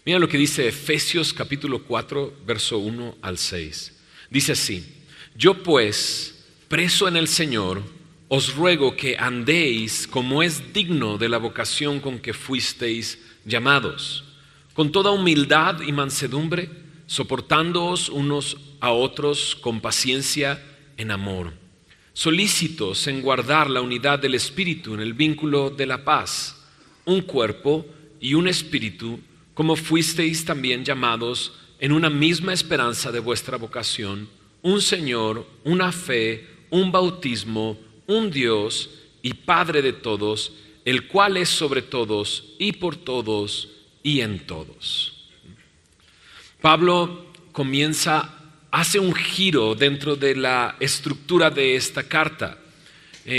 Mira lo que dice Efesios capítulo 4, verso 1 al 6. Dice así: yo pues, preso en el Señor, os ruego que andéis como es digno de la vocación con que fuisteis llamados, con toda humildad y mansedumbre, soportándoos unos a otros con paciencia en amor, solícitos en guardar la unidad del Espíritu en el vínculo de la paz, un cuerpo y un espíritu, como fuisteis también llamados en una misma esperanza de vuestra vocación, un Señor, una fe, un bautismo, un Dios y Padre de todos, el cual es sobre todos y por todos y en todos. Pablo hace un giro dentro de la estructura de esta carta.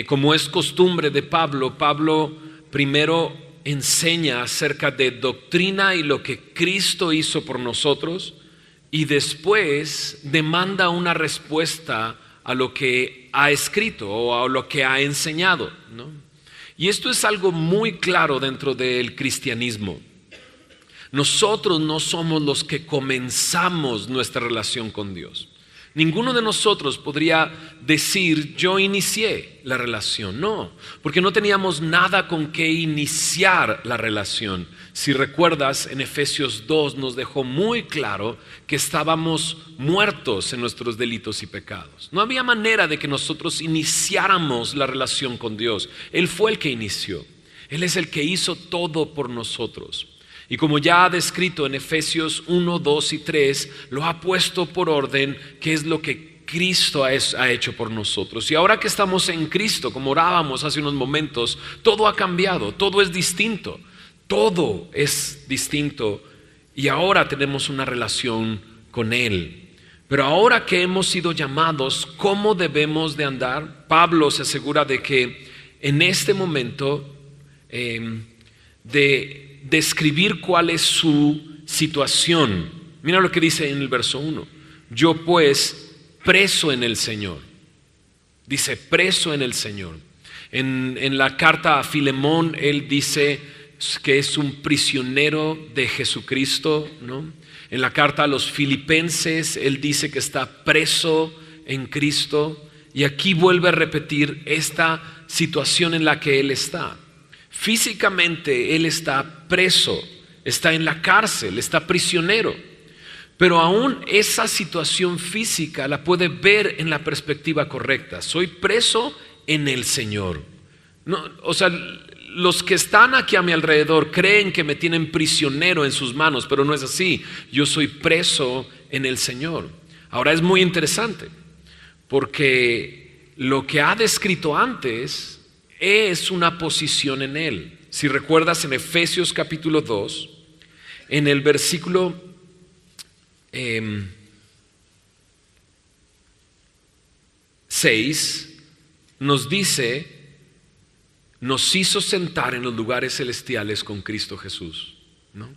Como es costumbre de Pablo, Pablo primero enseña acerca de doctrina y lo que Cristo hizo por nosotros, y después demanda una respuesta a lo que ha escrito o a lo que ha enseñado, ¿no? Y esto es algo muy claro dentro del cristianismo. Nosotros no somos los que comenzamos nuestra relación con Dios. Ninguno de nosotros podría decir: yo inicié la relación. No, porque no teníamos nada con que iniciar la relación. Si recuerdas, en Efesios 2 nos dejó muy claro que estábamos muertos en nuestros delitos y pecados. No había manera de que nosotros iniciáramos la relación con Dios. Él fue el que inició. Él es el que hizo todo por nosotros. Y como ya ha descrito en Efesios 1, 2 y 3, lo ha puesto por orden, que es lo que Cristo ha hecho por nosotros. Y ahora que estamos en Cristo, como orábamos hace unos momentos, todo ha cambiado, todo es distinto. Todo es distinto y ahora tenemos una relación con Él. Pero ahora que hemos sido llamados, ¿cómo debemos de andar? Pablo se asegura de que en este momento de describir cuál es su situación. Mira lo que dice en el verso 1. Yo pues, preso en el Señor. Dice, preso en el Señor. En la carta a Filemón, él dice que es un prisionero de Jesucristo, ¿no? En la carta a los Filipenses, él dice que está preso en Cristo. Y aquí vuelve a repetir esta situación en la que él está. Físicamente él está preso, está en la cárcel, está prisionero, pero aún esa situación física la puede ver en la perspectiva correcta. Soy preso en el Señor. No, o sea, los que están aquí a mi alrededor creen que me tienen prisionero en sus manos, pero no es así. Yo soy preso en el Señor. Ahora es muy interesante, porque lo que ha descrito antes es una posición en Él. Si recuerdas en Efesios capítulo 2, en el versículo 6, nos dice: nos hizo sentar en los lugares celestiales con Cristo Jesús, ¿no?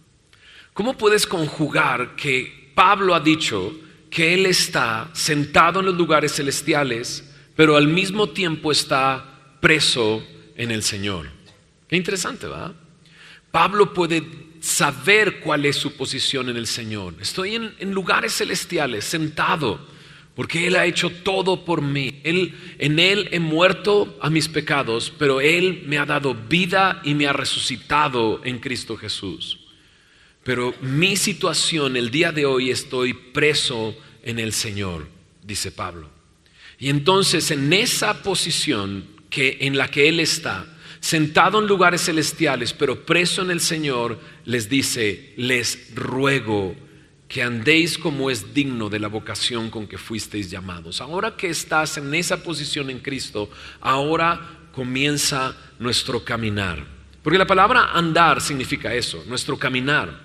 ¿Cómo puedes conjugar que Pablo ha dicho que Él está sentado en los lugares celestiales, pero al mismo tiempo está preso en el Señor? Qué interesante, ¿verdad? Pablo puede saber cuál es su posición en el Señor. Estoy en lugares celestiales, sentado, porque Él ha hecho todo por mí. En Él he muerto a mis pecados, pero Él me ha dado vida y me ha resucitado en Cristo Jesús. Pero mi situación el día de hoy, estoy preso en el Señor, dice Pablo. Y entonces en esa posición en la que Él está, sentado en lugares celestiales, pero preso en el Señor, les dice: les ruego que andéis como es digno de la vocación con que fuisteis llamados. Ahora que estás en esa posición en Cristo, ahora comienza nuestro caminar. Porque la palabra andar significa eso, nuestro caminar,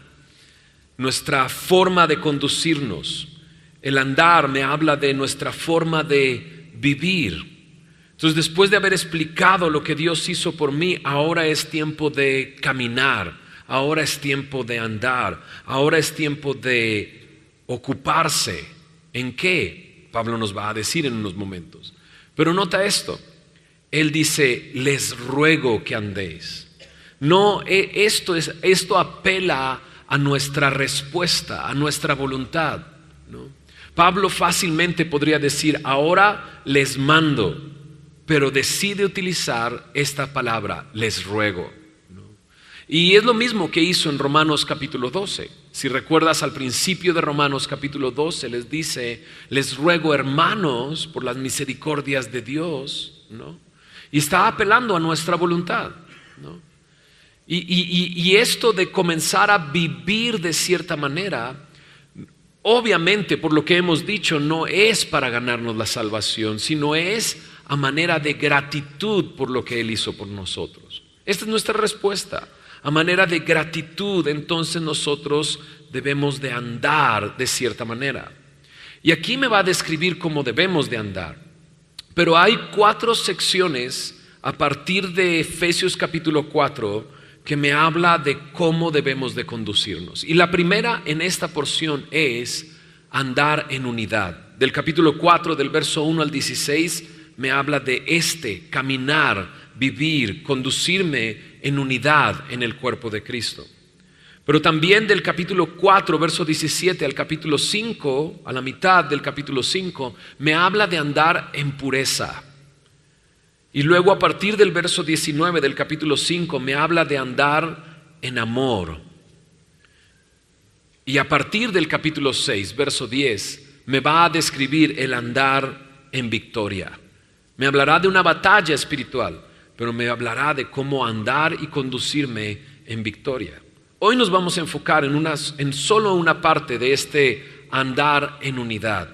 nuestra forma de conducirnos. El andar me habla de nuestra forma de vivir. Entonces, después de haber explicado lo que Dios hizo por mí, ahora es tiempo de caminar, ahora es tiempo de andar, ahora es tiempo de ocuparse. ¿En qué? Pablo nos va a decir en unos momentos. Pero nota esto, él dice: les ruego que andéis. No, esto apela a nuestra respuesta, a nuestra voluntad, ¿no? Pablo fácilmente podría decir, ahora les mando, pero decide utilizar esta palabra, les ruego, ¿no? Y es lo mismo que hizo en Romanos capítulo 12. Si recuerdas, al principio de Romanos capítulo 12 les dice, les ruego hermanos por las misericordias de Dios, ¿no? Y está apelando a nuestra voluntad, ¿no? Y esto de comenzar a vivir de cierta manera, obviamente por lo que hemos dicho, no es para ganarnos la salvación, sino es a manera de gratitud por lo que Él hizo por nosotros. Esta es nuestra respuesta. A manera de gratitud, entonces nosotros debemos de andar de cierta manera. Y aquí me va a describir cómo debemos de andar. Pero hay 4 secciones a partir de Efesios capítulo 4 que me habla de cómo debemos de conducirnos. Y la primera en esta porción es andar en unidad. Del capítulo 4, del verso 1 al 16, me habla de caminar, vivir, conducirme en unidad en el cuerpo de Cristo. Pero también del capítulo 4, verso 17 al capítulo 5, a la mitad del capítulo 5, me habla de andar en pureza. Y luego a partir del verso 19 del capítulo 5 me habla de andar en amor. Y a partir del capítulo 6, verso 10, me va a describir el andar en victoria. Me hablará de una batalla espiritual, pero me hablará de cómo andar y conducirme en victoria. Hoy nos vamos a enfocar en solo una parte de este andar en unidad.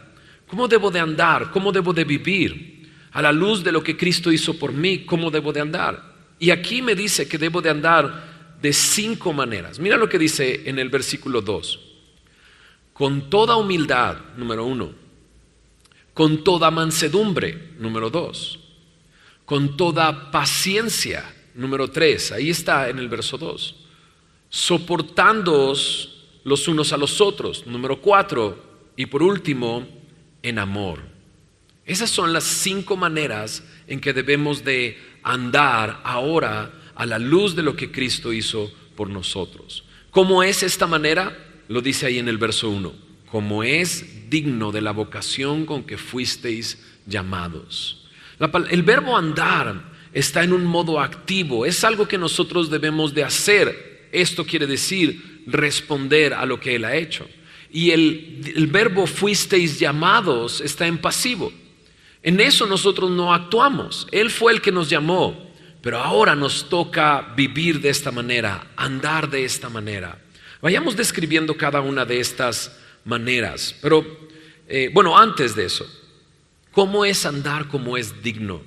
¿Cómo debo de andar? ¿Cómo debo de vivir? A la luz de lo que Cristo hizo por mí, ¿cómo debo de andar? Y aquí me dice que debo de andar de 5 maneras. Mira lo que dice en el versículo 2. Con toda humildad, número 1. Con toda mansedumbre, número 2. Con toda paciencia, número 3. Ahí está en el verso 2. Soportándoos los unos a los otros, número 4. Y por último, en amor. Esas son las 5 maneras en que debemos de andar ahora a la luz de lo que Cristo hizo por nosotros. ¿Cómo es esta manera? Lo dice ahí en el verso 1. Como es digno de la vocación con que fuisteis llamados. El verbo andar está en un modo activo. Es algo que nosotros debemos de hacer. Esto quiere decir responder a lo que Él ha hecho. Y el verbo fuisteis llamados está en pasivo. En eso nosotros no actuamos. Él fue el que nos llamó, pero ahora nos toca vivir de esta manera, andar de esta manera. Vayamos describiendo cada una de estas maneras. Pero, antes de eso, ¿cómo es andar como es digno?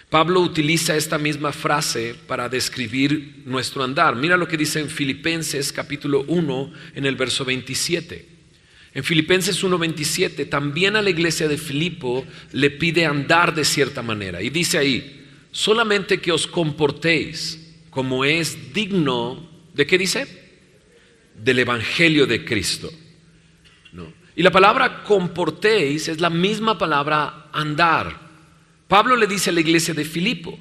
Pablo utiliza esta misma frase para describir nuestro andar. Mira lo que dice en Filipenses capítulo 1 en el verso 27. En Filipenses 1:27 también a la iglesia de Filipo le pide andar de cierta manera. Y dice ahí, solamente que os comportéis como es digno, ¿de qué dice? Del evangelio de Cristo. ¿No? Y la palabra comportéis es la misma palabra andar. Pablo le dice a la iglesia de Filipo,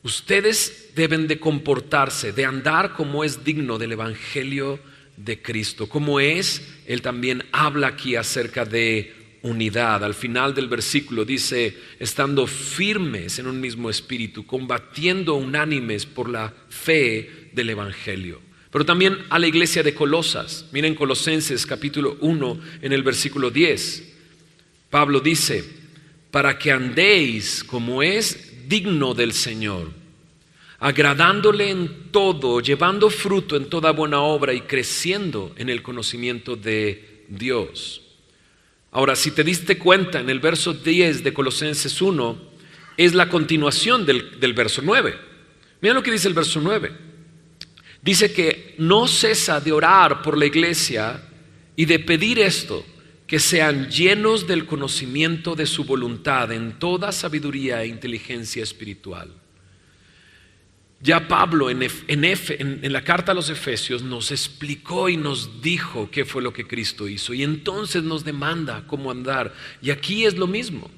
ustedes deben de comportarse, de andar como es digno del evangelio de Cristo. Como es, él también habla aquí acerca de unidad. Al final del versículo dice, estando firmes en un mismo espíritu, combatiendo unánimes por la fe del evangelio. Pero también a la iglesia de Colosas. Miren Colosenses capítulo 1 en el versículo 10. Pablo dice, para que andéis como es digno del Señor, agradándole en todo, llevando fruto en toda buena obra y creciendo en el conocimiento de Dios. Ahora, si te diste cuenta, en el verso 10 de Colosenses 1 es la continuación del verso 9. Mira lo que dice el verso 9. Dice que no cesa de orar por la iglesia y de pedir esto, que sean llenos del conocimiento de su voluntad en toda sabiduría e inteligencia espiritual. Ya Pablo en la carta a los Efesios nos explicó y nos dijo qué fue lo que Cristo hizo, y entonces nos demanda cómo andar. Y aquí es lo mismo.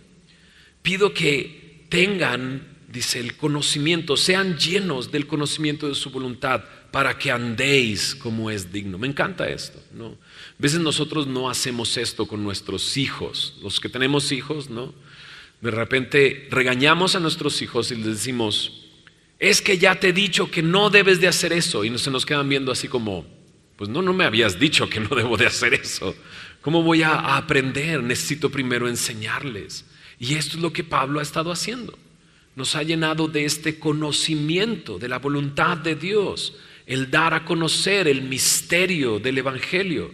Pido que tengan dice el conocimiento, sean llenos del conocimiento de su voluntad para que andéis como es digno. Me encanta esto, ¿no? A veces nosotros no hacemos esto con nuestros hijos, los que tenemos hijos, ¿no? De repente regañamos a nuestros hijos y les decimos, es que ya te he dicho que no debes de hacer eso, y se nos quedan viendo así como, pues no me habías dicho que no debo de hacer eso. ¿Cómo voy a aprender? Necesito primero enseñarles. Y esto es lo que Pablo ha estado haciendo. Nos ha llenado de este conocimiento de la voluntad de Dios, el dar a conocer el misterio del Evangelio.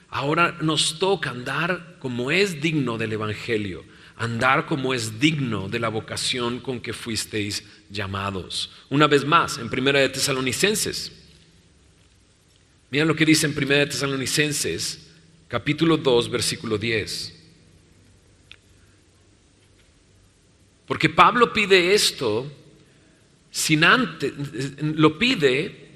Ahora nos toca andar como es digno del Evangelio, andar como es digno de la vocación con que fuisteis llamados. Una vez más, en 1 de Tesalonicenses, mira lo que dice en 1 de Tesalonicenses, capítulo 2, versículo 10. Porque Pablo pide esto sin antes, lo pide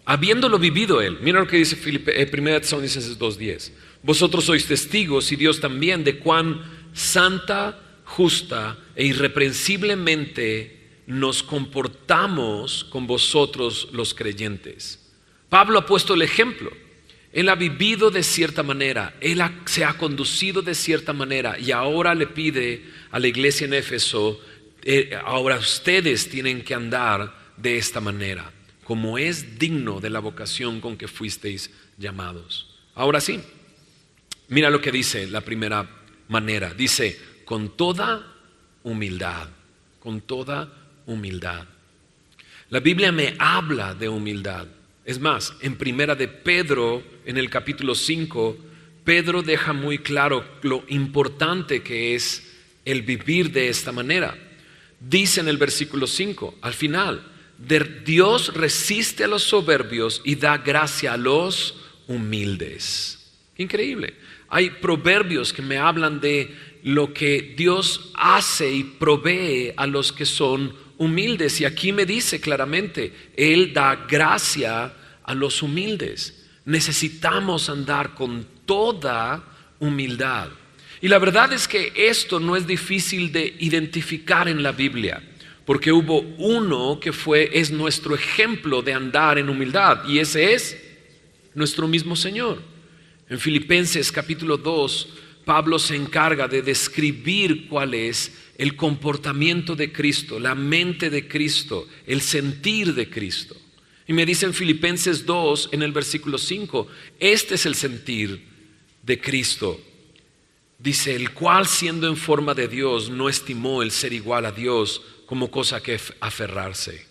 habiéndolo vivido él. Mira lo que dice 1 de Tesalonicenses 2:10. Vosotros sois testigos y Dios también de cuán santa, justa e irreprensiblemente nos comportamos con vosotros los creyentes. Pablo ha puesto el ejemplo. Él ha vivido de cierta manera, se ha conducido de cierta manera y ahora le pide a la iglesia en Éfeso, ahora ustedes tienen que andar de esta manera, como es digno de la vocación con que fuisteis llamados. Ahora sí, mira lo que dice la primera manera, dice con toda humildad, con toda humildad. La Biblia me habla de humildad. Es más, en primera de Pedro, en el capítulo 5, Pedro deja muy claro lo importante que es el vivir de esta manera. Dice en el versículo 5, al final, Dios resiste a los soberbios y da gracia a los humildes. Increíble. Hay proverbios que me hablan de lo que Dios hace y provee a los que son humildes, y aquí me dice claramente, Él da gracia a los humildes. Necesitamos andar con toda humildad. Y la verdad es que esto no es difícil de identificar en la Biblia, porque hubo uno que es nuestro ejemplo de andar en humildad, y ese es nuestro mismo Señor. En Filipenses capítulo 2, Pablo se encarga de describir cuál es el comportamiento de Cristo, la mente de Cristo, el sentir de Cristo. Y me dice en Filipenses 2, en el versículo 5, este es el sentir de Cristo. Dice, el cual siendo en forma de Dios no estimó el ser igual a Dios como cosa que aferrarse,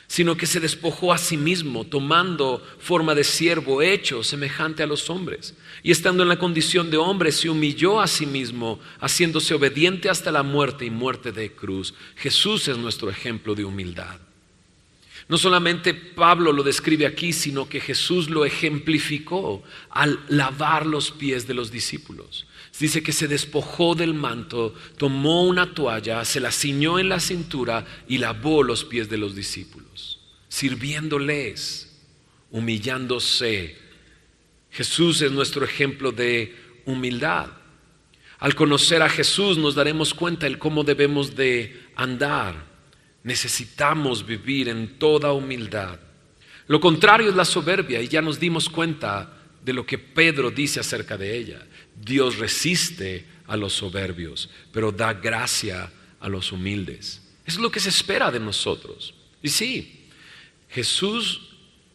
sino que se despojó a sí mismo, tomando forma de siervo, hecho semejante a los hombres. Y estando en la condición de hombre, se humilló a sí mismo, haciéndose obediente hasta la muerte y muerte de cruz. Jesús es nuestro ejemplo de humildad. No solamente Pablo lo describe aquí, sino que Jesús lo ejemplificó al lavar los pies de los discípulos. Dice que se despojó del manto, tomó una toalla, se la ciñó en la cintura y lavó los pies de los discípulos, sirviéndoles, humillándose. Jesús es nuestro ejemplo de humildad. Al conocer a Jesús nos daremos cuenta de cómo debemos de andar. Necesitamos vivir en toda humildad. Lo contrario es la soberbia, y ya nos dimos cuenta de lo que Pedro dice acerca de ella. Dios resiste a los soberbios, pero da gracia a los humildes. Eso es lo que se espera de nosotros. Y sí, Jesús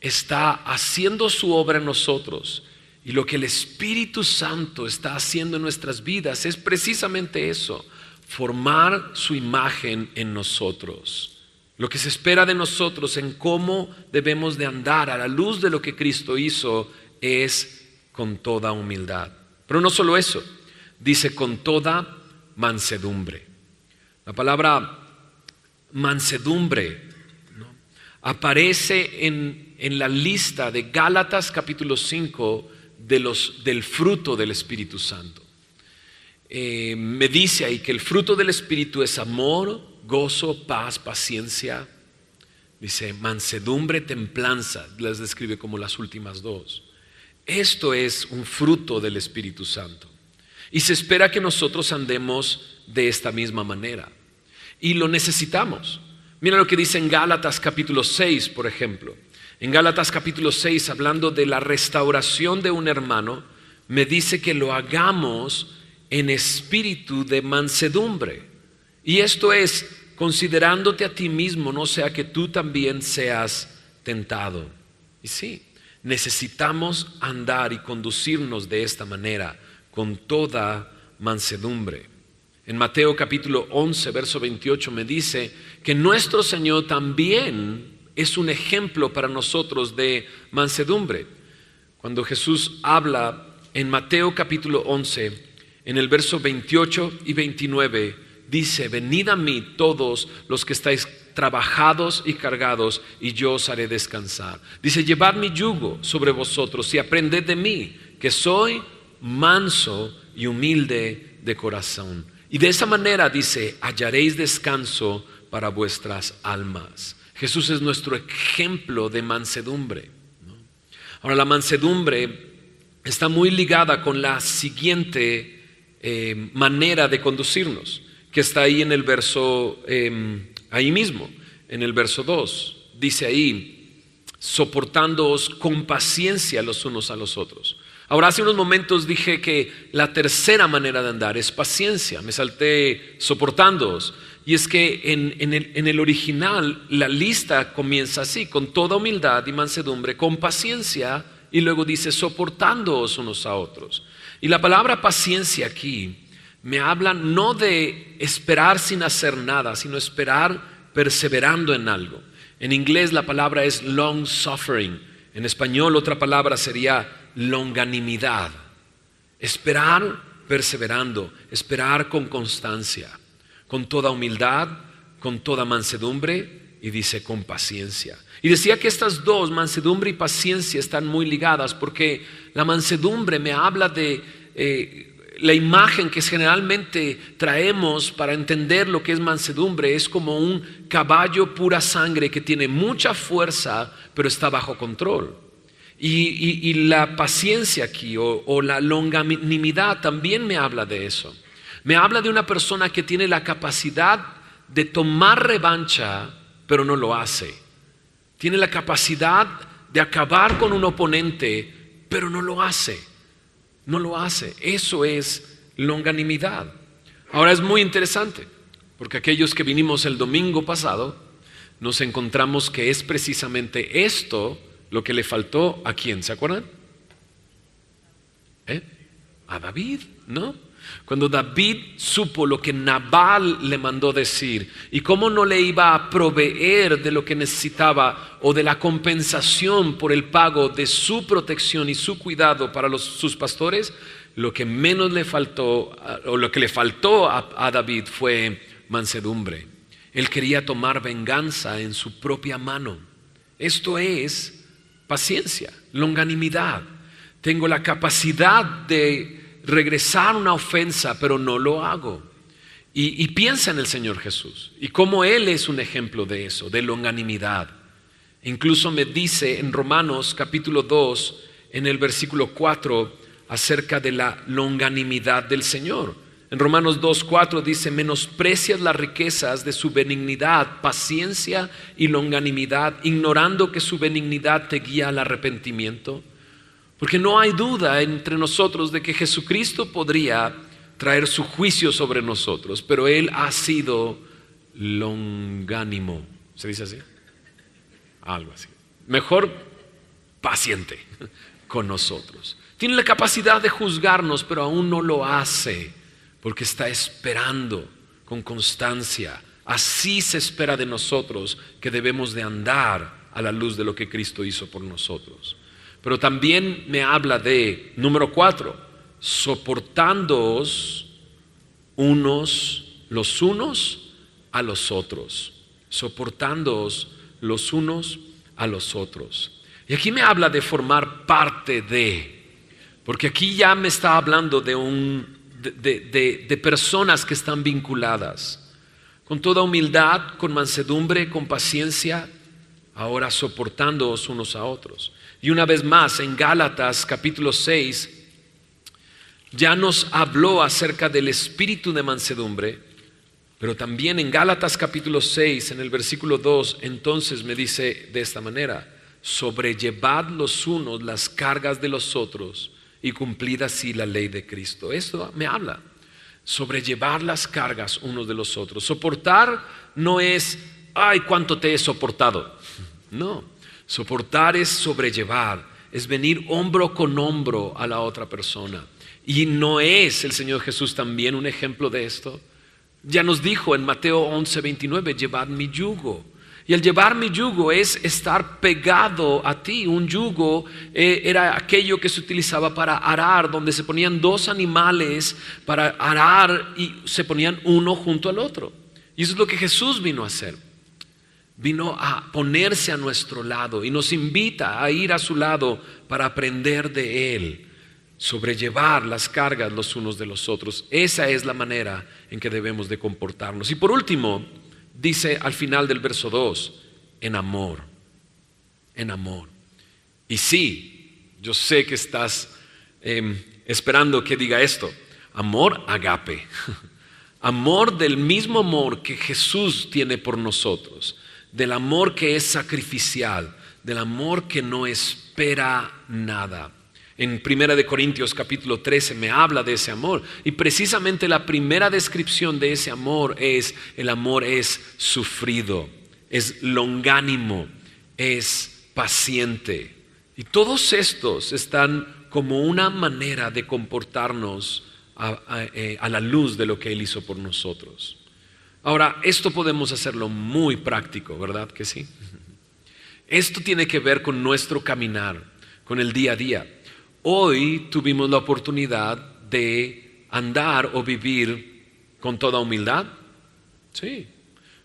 está haciendo su obra en nosotros, y lo que el Espíritu Santo está haciendo en nuestras vidas es precisamente eso: formar su imagen en nosotros. Lo que se espera de nosotros en cómo debemos de andar a la luz de lo que Cristo hizo es con toda humildad. Pero no solo eso, dice con toda mansedumbre. La palabra mansedumbre, ¿no?, aparece en la lista de Gálatas capítulo 5 del fruto del Espíritu Santo. Me dice ahí que el fruto del Espíritu es amor, gozo, paz, paciencia. Dice mansedumbre, templanza, las describe como las últimas dos. Esto es un fruto del Espíritu Santo, y se espera que nosotros andemos de esta misma manera. y lo necesitamos. Mira lo que dice en Gálatas capítulo 6, por ejemplo. En Gálatas capítulo 6, hablando de la restauración de un hermano, me dice que lo hagamos en espíritu de mansedumbre. Y esto es, considerándote a ti mismo, no sea que tú también seas tentado. Y sí, necesitamos andar y conducirnos de esta manera, con toda mansedumbre. En Mateo capítulo 11, verso 28 me dice que nuestro Señor también es un ejemplo para nosotros de mansedumbre. Cuando Jesús habla en Mateo capítulo 11, en el verso 28 y 29, dice: venid a mí todos los que estáis trabajados y cargados, y yo os haré descansar. Dice: llevad mi yugo sobre vosotros y aprended de mí, que soy manso y humilde de corazón. Y de esa manera, dice, hallaréis descanso para vuestras almas. Jesús es nuestro ejemplo de mansedumbre, ¿no? Ahora, la mansedumbre está muy ligada con la siguiente manera de conducirnos, que está ahí en el verso, ahí mismo, en el verso 2. Dice ahí: soportándoos con paciencia los unos a los otros. Ahora, hace unos momentos dije que la tercera manera de andar es paciencia. Me salté soportándoos. Y es que en el original la lista comienza así: con toda humildad y mansedumbre, con paciencia, y luego dice: soportándoos unos a otros. Y la palabra paciencia aquí me habla no de esperar sin hacer nada, sino esperar perseverando en algo. En inglés la palabra es long suffering. En español otra palabra sería longanimidad. Esperar perseverando, esperar con constancia, con toda humildad, con toda mansedumbre, y dice con paciencia. Y decía que estas dos, mansedumbre y paciencia, están muy ligadas, porque la mansedumbre me habla de la imagen que generalmente traemos para entender lo que es mansedumbre. Es como un caballo pura sangre que tiene mucha fuerza, pero está bajo control. Y la paciencia aquí o la longanimidad también me habla de eso. Me habla de una persona que tiene la capacidad de tomar revancha, pero no lo hace. Tiene la capacidad de acabar con un oponente, pero no lo hace. No lo hace. Eso es longanimidad. Ahora, es muy interesante, porque aquellos que vinimos el domingo pasado nos encontramos que es precisamente esto lo que le faltó a ¿quién? ¿Se acuerdan? A David, ¿no? Cuando David supo lo que Nabal le mandó decir y cómo no le iba a proveer de lo que necesitaba o de la compensación por el pago de su protección y su cuidado para sus pastores, lo que menos le faltó, o lo que le faltó a David, fue mansedumbre. Él quería tomar venganza en su propia mano. Esto es paciencia, longanimidad. Tengo la capacidad de regresar una ofensa, pero no lo hago. Y piensa en el Señor Jesús y cómo Él es un ejemplo de eso, de longanimidad. Incluso me dice en Romanos capítulo 2, en el versículo 4, acerca de la longanimidad del Señor. En Romanos 2:4 dice: menosprecias las riquezas de su benignidad, paciencia y longanimidad, ignorando que su benignidad te guía al arrepentimiento. Porque no hay duda entre nosotros de que Jesucristo podría traer su juicio sobre nosotros, pero Él ha sido longánimo. ¿Se dice así? Algo así. Mejor, paciente con nosotros. Tiene la capacidad de juzgarnos, pero aún no lo hace, porque está esperando con constancia. Así se espera de nosotros, que debemos de andar a la luz de lo que Cristo hizo por nosotros. Pero también me habla de, número 4, soportándoos los unos a los otros. Soportándoos los unos a los otros. Y aquí me habla de formar parte de, porque aquí ya me está hablando de personas que están vinculadas, con toda humildad, con mansedumbre, con paciencia, ahora soportándoos unos a otros. Y una vez más, en Gálatas capítulo 6, ya nos habló acerca del espíritu de mansedumbre. Pero también en Gálatas capítulo 6, en el versículo 2, entonces me dice de esta manera: sobrellevad los unos las cargas de los otros y cumplid así la ley de Cristo. Esto me habla, sobrellevar las cargas unos de los otros. Soportar no es, ay, cuánto te he soportado. No, soportar es sobrellevar, es venir hombro con hombro a la otra persona. Y no es el Señor Jesús también un ejemplo de esto. Ya nos dijo en Mateo 11:29, llevad mi yugo. Y el llevar mi yugo es estar pegado a ti. Un yugo era aquello que se utilizaba para arar, donde se ponían dos animales para arar y se ponían uno junto al otro. Y eso es lo que Jesús vino a hacer. Vino a ponerse a nuestro lado y nos invita a ir a su lado para aprender de Él. Sobrellevar las cargas los unos de los otros. Esa es la manera en que debemos de comportarnos. Y por último, dice al final del verso 2, en amor. En amor. Y sí, yo sé que estás esperando que diga esto. Amor agape. Amor del mismo amor que Jesús tiene por nosotros. Del amor que es sacrificial. Del amor que no espera nada. En 1 Corintios capítulo 13 me habla de ese amor, y precisamente la primera descripción de ese amor es: el amor es sufrido, es longánimo, es paciente. Y todos estos están como una manera de comportarnos a la luz de lo que Él hizo por nosotros. Ahora, esto podemos hacerlo muy práctico, ¿verdad que sí? Esto tiene que ver con nuestro caminar, con el día a día. Hoy tuvimos la oportunidad de andar o vivir con toda humildad. Sí.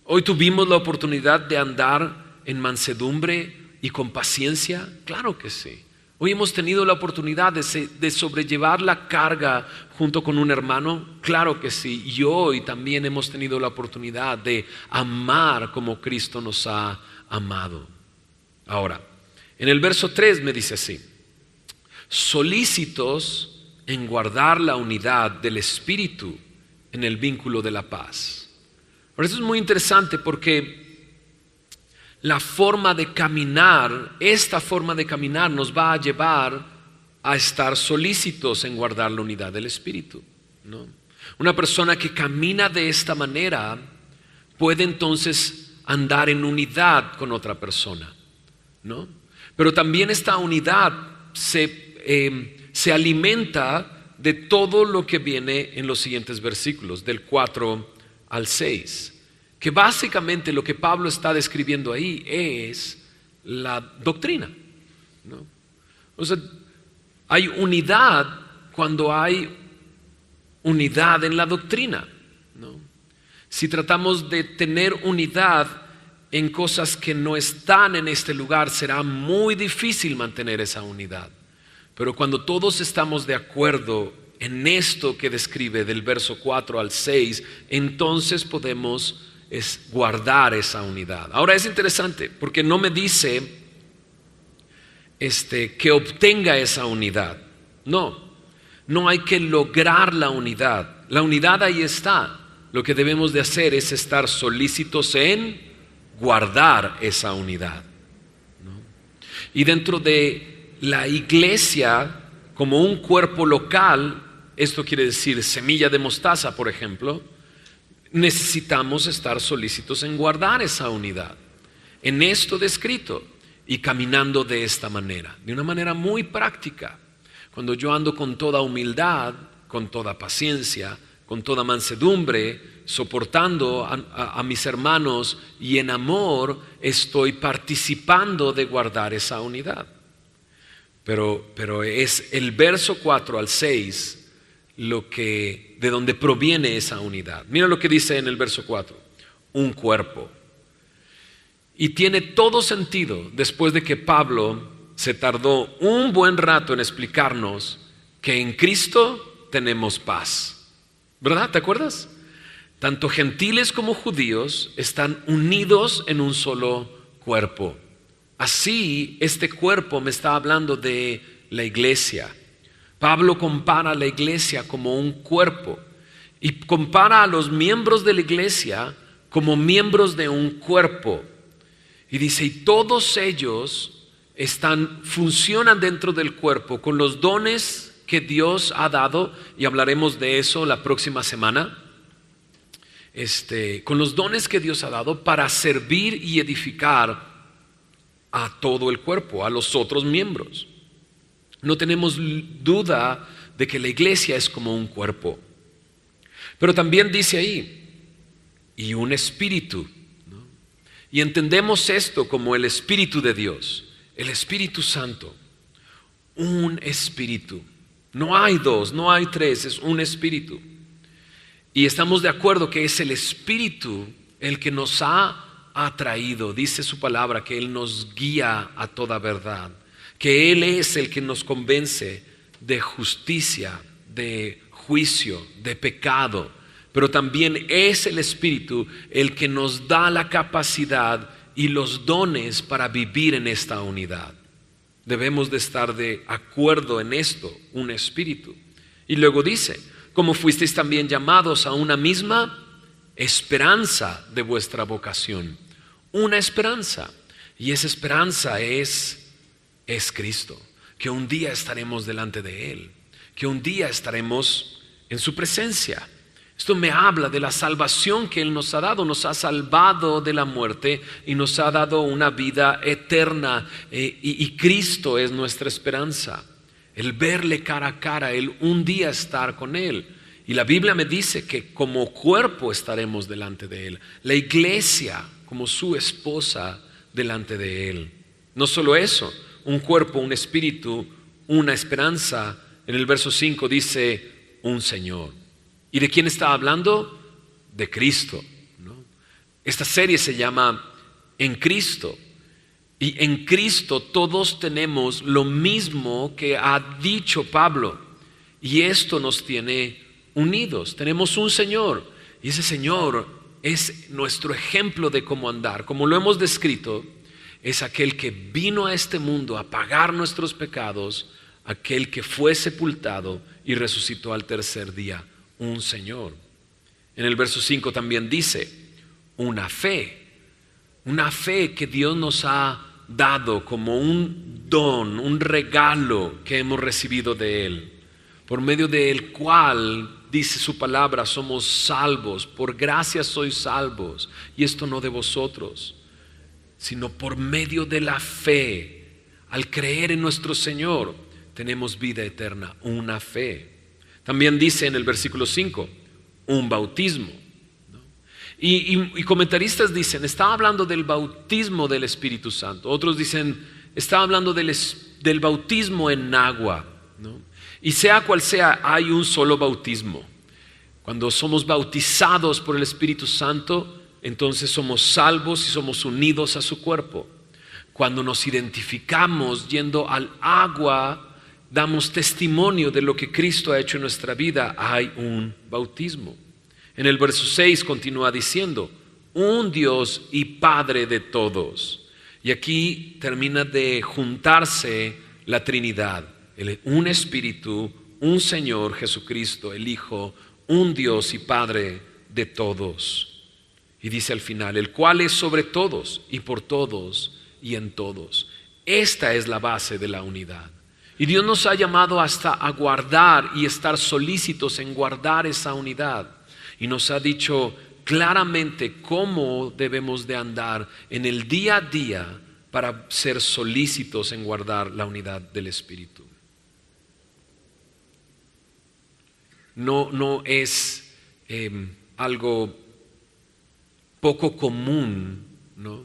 Hoy tuvimos la oportunidad de andar en mansedumbre y con paciencia. Claro que sí. Hoy hemos tenido la oportunidad de sobrellevar la carga junto con un hermano. Claro que sí. Y hoy también hemos tenido la oportunidad de amar como Cristo nos ha amado. Ahora, en el verso 3 me dice así: solícitos en guardar la unidad del Espíritu en el vínculo de la paz. Ahora, esto es muy interesante porque la forma de caminar, esta forma de caminar nos va a llevar a estar solícitos en guardar la unidad del Espíritu, ¿no? Una persona que camina de esta manera puede entonces andar en unidad con otra persona, ¿no? Pero también esta unidad se alimenta de todo lo que viene en los siguientes versículos, del 4 al 6, que básicamente lo que Pablo está describiendo ahí es la doctrina, ¿no? O sea, hay unidad cuando hay unidad en la doctrina, ¿no? Si tratamos de tener unidad en cosas que no están en este lugar, será muy difícil mantener esa unidad. Pero cuando todos estamos de acuerdo en esto que describe del verso 4 al 6, entonces podemos guardar esa unidad. Ahora es interesante porque no me dice que obtenga esa unidad. No hay que lograr la unidad. La unidad ahí está. Lo que debemos de hacer es estar solícitos en guardar esa unidad, ¿no? Y dentro de la iglesia, como un cuerpo local, esto quiere decir semilla de mostaza, por ejemplo, necesitamos estar solícitos en guardar esa unidad, en esto descrito, y caminando de esta manera, de una manera muy práctica. Cuando yo ando con toda humildad, con toda paciencia, con toda mansedumbre, soportando a mis hermanos y en amor, estoy participando de guardar esa unidad. Pero es el verso 4 al 6 de donde proviene esa unidad. Mira lo que dice en el verso 4: un cuerpo. Y tiene todo sentido después de que Pablo se tardó un buen rato en explicarnos que en Cristo tenemos paz. ¿Verdad? ¿Te acuerdas? Tanto gentiles como judíos están unidos en un solo cuerpo. Así, este cuerpo me está hablando de la iglesia. Pablo compara la iglesia como un cuerpo. y compara a los miembros de la iglesia como miembros de un cuerpo. Y dice, y todos ellos funcionan dentro del cuerpo con los dones que Dios ha dado, y hablaremos de eso la próxima semana, con los dones que Dios ha dado para servir y edificar a todo el cuerpo, a los otros miembros. No tenemos duda de que la iglesia es como un cuerpo. Pero también dice ahí, y un espíritu, ¿no? Y entendemos esto como el Espíritu de Dios, el Espíritu Santo, un espíritu. No hay dos, no hay tres, es un espíritu. Y estamos de acuerdo que es el Espíritu el que nos ha atraído. Dice su palabra que Él nos guía a toda verdad, que Él es el que nos convence de justicia, de juicio, de pecado. Pero también es el Espíritu el que nos da la capacidad y los dones para vivir en esta unidad. Debemos de estar de acuerdo en esto, un espíritu. Y luego dice, como fuisteis también llamados a una misma esperanza de vuestra vocación. Una esperanza. Y esa esperanza es Cristo. Que un día estaremos delante de Él. Que un día estaremos en su presencia. Esto me habla de la salvación que Él nos ha dado. Nos ha salvado de la muerte y nos ha dado una vida eterna. Y Cristo es nuestra esperanza. El verle cara a cara, el un día estar con Él. Y la Biblia me dice que como cuerpo estaremos delante de Él. La iglesia como su esposa delante de Él. No solo eso, un cuerpo, un espíritu, una esperanza. En el verso 5 dice un Señor. ¿Y de quién está hablando? De Cristo, ¿no? Esta serie se llama En Cristo. Y en Cristo todos tenemos lo mismo que ha dicho Pablo. Y esto nos tiene unidos. Tenemos un Señor. Y ese Señor es nuestro ejemplo de cómo andar. Como lo hemos descrito, es aquel que vino a este mundo a pagar nuestros pecados, aquel que fue sepultado y resucitó al tercer día. Un Señor. En el verso 5 también dice una fe que Dios nos ha dado como un don, un regalo que hemos recibido de Él, por medio del cual, dice su palabra, somos salvos. Por gracia sois salvos, y esto no de vosotros, sino por medio de la fe. Al creer en nuestro Señor tenemos vida eterna, una fe. También dice en el versículo 5, un bautismo, ¿no? Y comentaristas dicen, está hablando del bautismo del Espíritu Santo. Otros dicen, está hablando del bautismo en agua, ¿no? Y sea cual sea, hay un solo bautismo. Cuando somos bautizados por el Espíritu Santo, entonces somos salvos y somos unidos a su cuerpo. Cuando nos identificamos yendo al agua, damos testimonio de lo que Cristo ha hecho en nuestra vida, hay un bautismo. En el verso 6 continúa diciendo, un Dios y Padre de todos. Y aquí termina de juntarse la Trinidad, un Espíritu, un Señor Jesucristo, el Hijo, un Dios y Padre de todos. Y dice al final, el cual es sobre todos y por todos y en todos. Esta es la base de la unidad. Y Dios nos ha llamado hasta a guardar y estar solícitos en guardar esa unidad. Y nos ha dicho claramente cómo debemos de andar en el día a día para ser solícitos en guardar la unidad del Espíritu. No es algo poco común, ¿no?,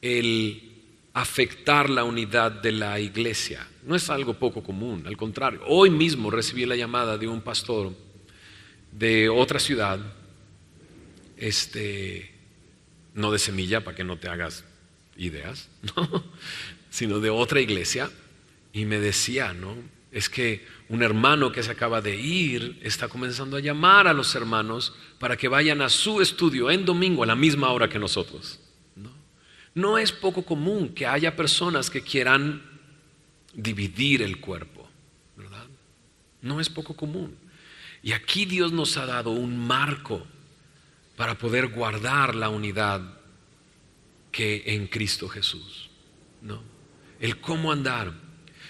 el afectar la unidad de la iglesia. No es algo poco común, al contrario. Hoy mismo recibí la llamada de un pastor de otra ciudad, no de Semilla, para que no te hagas ideas, ¿no?, sino de otra iglesia, y me decía, ¿no?, es que un hermano que se acaba de ir está comenzando a llamar a los hermanos para que vayan a su estudio en domingo a la misma hora que nosotros. No es poco común que haya personas que quieran dividir el cuerpo, ¿verdad? No es poco común. Y aquí Dios nos ha dado un marco para poder guardar la unidad que en Cristo Jesús, ¿no? El cómo andar.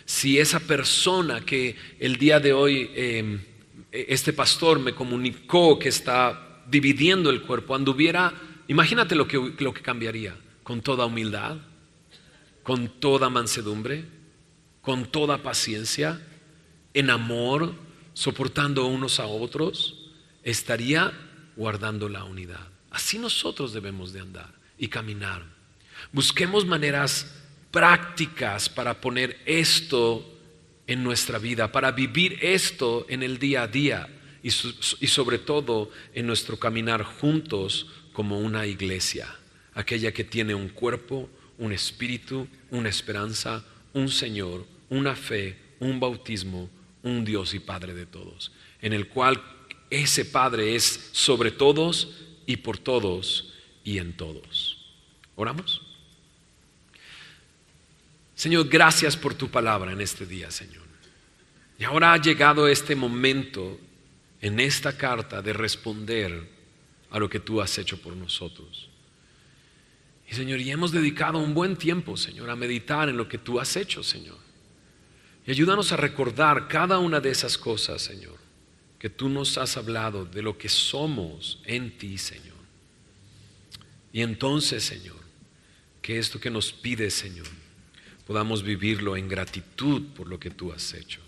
Si esa persona que el día de hoy este pastor me comunicó que está dividiendo el cuerpo, anduviera, imagínate lo que cambiaría, con toda humildad, con toda mansedumbre, con toda paciencia, en amor, soportando unos a otros, estaría guardando la unidad. Así nosotros debemos de andar y caminar. Busquemos maneras prácticas para poner esto en nuestra vida, para vivir esto en el día a día y sobre todo en nuestro caminar juntos como una iglesia, aquella que tiene un cuerpo, un espíritu, una esperanza, un Señor, una fe, un bautismo, un Dios y Padre de todos, en el cual ese Padre es sobre todos y por todos y en todos. ¿Oramos? Señor, gracias por tu palabra en este día, Señor. Y ahora ha llegado este momento en esta carta de responder a lo que tú has hecho por nosotros. Y Señor, y hemos dedicado un buen tiempo, Señor, a meditar en lo que tú has hecho, Señor. Y ayúdanos a recordar cada una de esas cosas, Señor, que tú nos has hablado de lo que somos en ti, Señor. Y entonces, Señor, que esto que nos pides, Señor, podamos vivirlo en gratitud por lo que tú has hecho.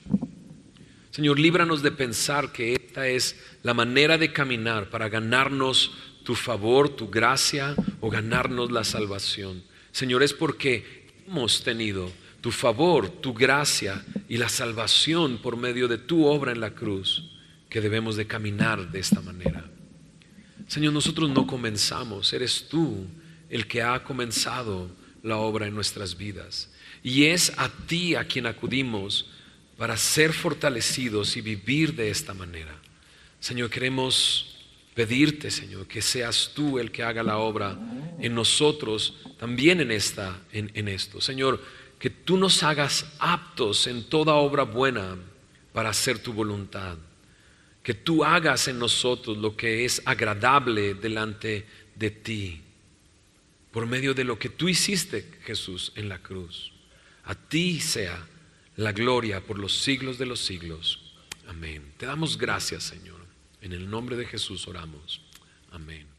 Señor, líbranos de pensar que esta es la manera de caminar para ganarnos tu favor, tu gracia o ganarnos la salvación. Señor, es porque hemos tenido tu favor, tu gracia y la salvación por medio de tu obra en la cruz que debemos de caminar de esta manera. Señor, nosotros no comenzamos, eres tú el que ha comenzado la obra en nuestras vidas. Y es a ti a quien acudimos para ser fortalecidos y vivir de esta manera. Señor, queremos pedirte, Señor, que seas tú el que haga la obra en nosotros, también en esto. Señor, que tú nos hagas aptos en toda obra buena para hacer tu voluntad. Que tú hagas en nosotros lo que es agradable delante de ti, por medio de lo que tú hiciste, Jesús, en la cruz. A ti sea la gloria por los siglos de los siglos. Amén. Te damos gracias, Señor. En el nombre de Jesús oramos. Amén.